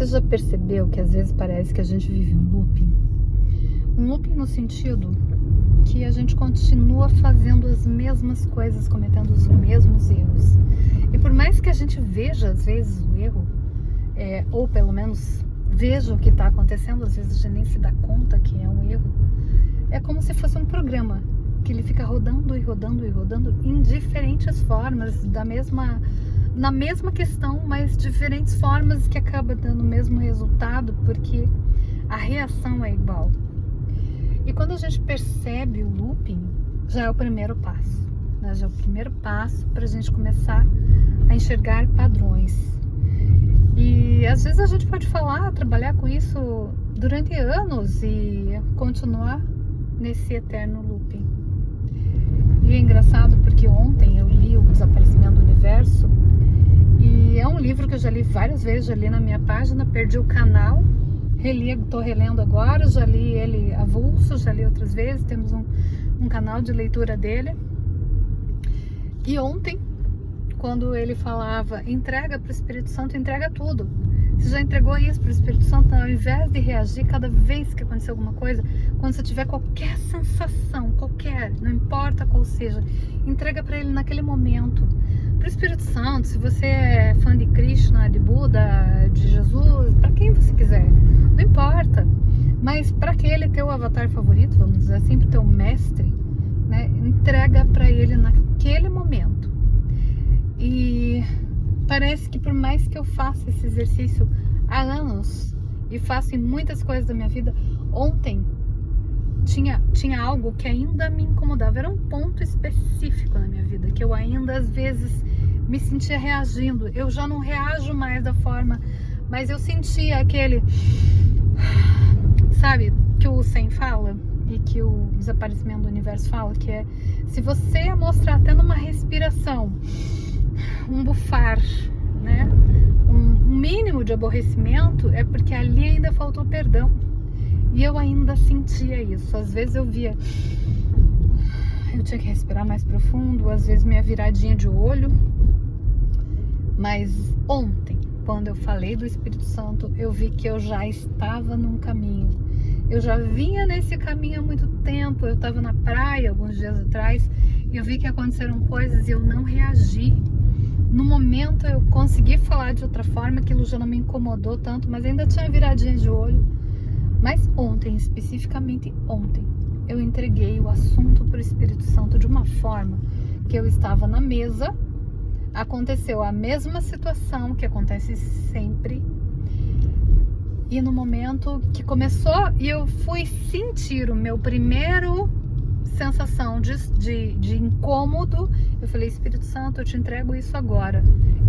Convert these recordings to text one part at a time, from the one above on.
Você já percebeu que às vezes parece que a gente vive um looping? Um looping no sentido que a gente continua fazendo as mesmas coisas, cometendo os mesmos erros. E por mais que a gente veja às vezes o erro, ou pelo menos veja o que está acontecendo, às vezes a gente nem se dá conta que é um erro. É como se fosse um programa que ele fica rodando e rodando e rodando em diferentes formas, na mesma questão, mas diferentes formas, que acaba dando o mesmo resultado, porque a reação é igual. E quando a gente percebe o looping, já é o primeiro passo, né? Já é o primeiro passo para a gente começar a enxergar padrões. E às vezes a gente pode trabalhar com isso durante anos e continuar nesse eterno looping. E é engraçado porque ontem eu li O Desaparecimento do Universo, e é um livro que eu já li várias vezes, já li na minha página, perdi o canal, estou relendo agora, já li ele avulso, já li outras vezes, temos um canal de leitura dele. E ontem, quando ele falava, entrega para o Espírito Santo, entrega tudo. Você já entregou isso para o Espírito Santo, ao invés de reagir cada vez que acontecer alguma coisa, quando você tiver qualquer sensação, não importa qual seja, entrega para ele naquele momento. Para o Espírito Santo, se você é fã de Krishna, de Buda, de Jesus, para quem você quiser, não importa. Mas para aquele teu avatar favorito, vamos dizer assim, para o teu mestre, né, entrega para ele naquele momento. E parece que por mais que eu faça esse exercício há anos e faço em muitas coisas da minha vida, ontem tinha algo que ainda me incomodava. Era um ponto específico na minha vida que eu ainda às vezes me sentia reagindo. Eu já não reajo mais da forma, mas eu sentia aquele, sabe, que o Sen fala e que o Desaparecimento do Universo fala, que é, se você mostrar até numa respiração um bufar, né, um mínimo de aborrecimento, é porque ali ainda faltou perdão. E eu ainda sentia isso. Às vezes eu via, eu tinha que respirar mais profundo, às vezes minha viradinha de olho. Mas ontem, quando eu falei do Espírito Santo, eu vi que eu já estava num caminho. Eu já vinha nesse caminho há muito tempo. Eu estava na praia alguns dias atrás e eu vi que aconteceram coisas e eu não reagi. No momento eu consegui falar de outra forma, aquilo já não me incomodou tanto, mas ainda tinha viradinha de olho. Mas ontem, especificamente ontem, eu entreguei o assunto para o Espírito Santo de uma forma que eu estava na mesa, aconteceu a mesma situação que acontece sempre, e no momento que começou e eu fui sentir o meu primeiro sensação de incômodo, eu falei, Espírito Santo, eu te entrego isso agora,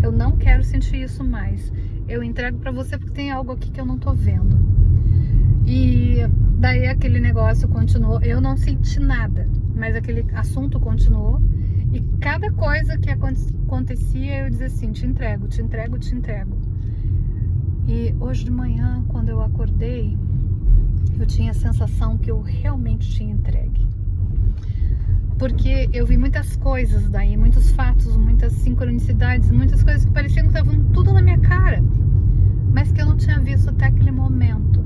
eu não quero sentir isso mais, eu entrego para você porque tem algo aqui que eu não tô vendo. E daí aquele negócio continuou, eu não senti nada, mas aquele assunto continuou, e cada coisa que acontecia eu dizia assim, te entrego, te entrego, te entrego. E hoje de manhã, quando eu acordei, eu tinha a sensação que eu realmente tinha entregue. Porque eu vi muitas coisas daí, muitos fatos, muitas sincronicidades, muitas coisas que pareciam que estavam tudo na minha cara, mas que eu não tinha visto até aquele momento.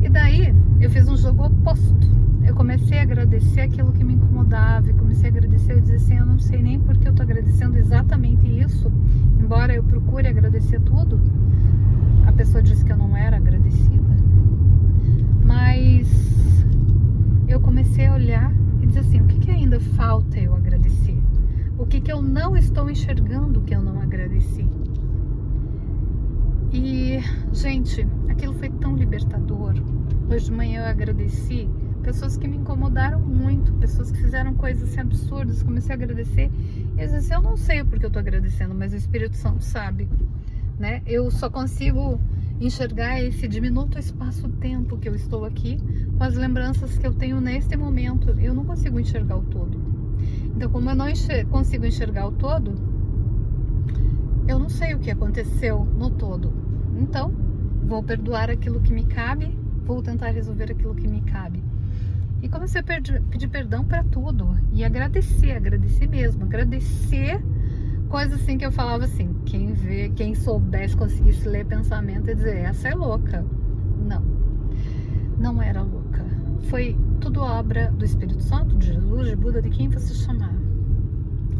E daí eu fiz um jogo oposto. Eu comecei a agradecer aquilo que me incomodava, e comecei a agradecer, eu dizia assim, eu não sei nem porque eu tô agradecendo exatamente isso, embora eu procure agradecer tudo. A pessoa disse que eu não era agradecida, mas eu comecei a olhar e dizer assim, o que ainda falta eu agradecer? O que eu não estou enxergando que eu não agradeci? E, gente, aquilo foi tão libertador. Hoje de manhã eu agradeci pessoas que me incomodaram muito, pessoas que fizeram coisas assim absurdas, comecei a agradecer. E às vezes eu não sei o porquê eu tô agradecendo, mas o Espírito Santo sabe, né? Eu só consigo enxergar esse diminuto espaço-tempo que eu estou aqui, com as lembranças que eu tenho neste momento. Eu não consigo enxergar o todo. Então, como eu não consigo enxergar o todo, eu não sei o que aconteceu no todo. Então, vou perdoar aquilo que me cabe, vou tentar resolver aquilo que me cabe. E comecei a pedir perdão para tudo. E agradecer mesmo. Agradecer coisa assim que eu falava assim, quem soubesse, conseguisse ler pensamento e dizer, essa é louca. Não, não era louca. Foi tudo obra do Espírito Santo, de Jesus, de Buda, de quem você chamar.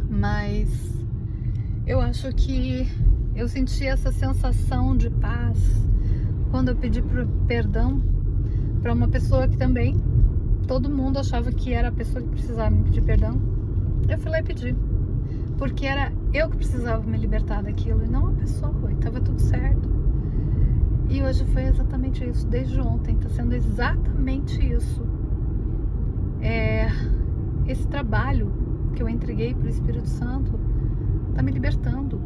Mas eu acho que eu senti essa sensação de paz quando eu pedi perdão para uma pessoa que também todo mundo achava que era a pessoa que precisava me pedir perdão. Eu fui lá e pedi, porque era eu que precisava me libertar daquilo e não a pessoa, e tava tudo certo. E hoje foi exatamente isso, desde ontem, tá sendo exatamente isso. Esse trabalho que eu entreguei pro Espírito Santo tá me libertando.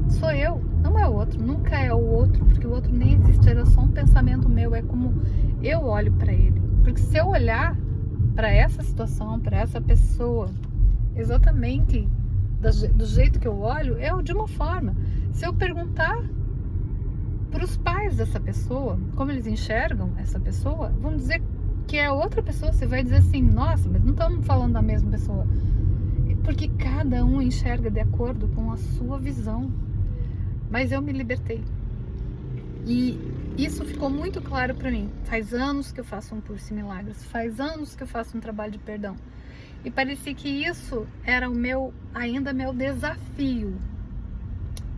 Sou eu, não é o outro, nunca é o outro, porque o outro nem existe, era só um pensamento meu, é como eu olho para ele. Porque se eu olhar para essa situação, para essa pessoa, exatamente do jeito que eu olho, é de uma forma. Se eu perguntar para os pais dessa pessoa, como eles enxergam essa pessoa, vão dizer que é outra pessoa. Você vai dizer assim, nossa, mas não estamos falando da mesma pessoa. Porque cada um enxerga de acordo com a sua visão. Mas eu me libertei. E isso ficou muito claro para mim. Faz anos que eu faço um curso em milagres, faz anos que eu faço um trabalho de perdão. E parecia que isso era ainda meu desafio.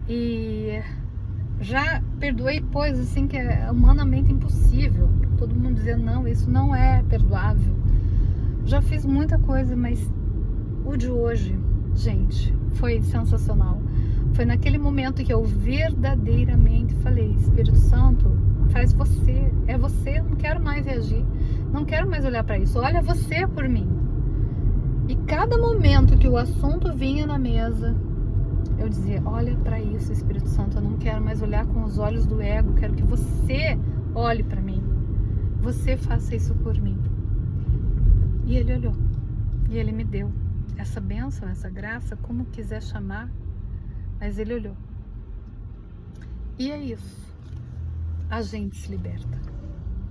E já perdoei coisas assim que é humanamente impossível. Todo mundo dizia, não, isso não é perdoável. Já fiz muita coisa, mas o de hoje, gente, foi sensacional. Foi naquele momento que eu verdadeiramente falei, Espírito Santo, faz você, é você, eu não quero mais reagir, não quero mais olhar para isso, olha você por mim. E cada momento que o assunto vinha na mesa, eu dizia, olha para isso, Espírito Santo, eu não quero mais olhar com os olhos do ego, quero que você olhe para mim, você faça isso por mim. E ele olhou, e ele me deu essa bênção, essa graça, como quiser chamar, mas ele olhou. E é isso, a gente se liberta.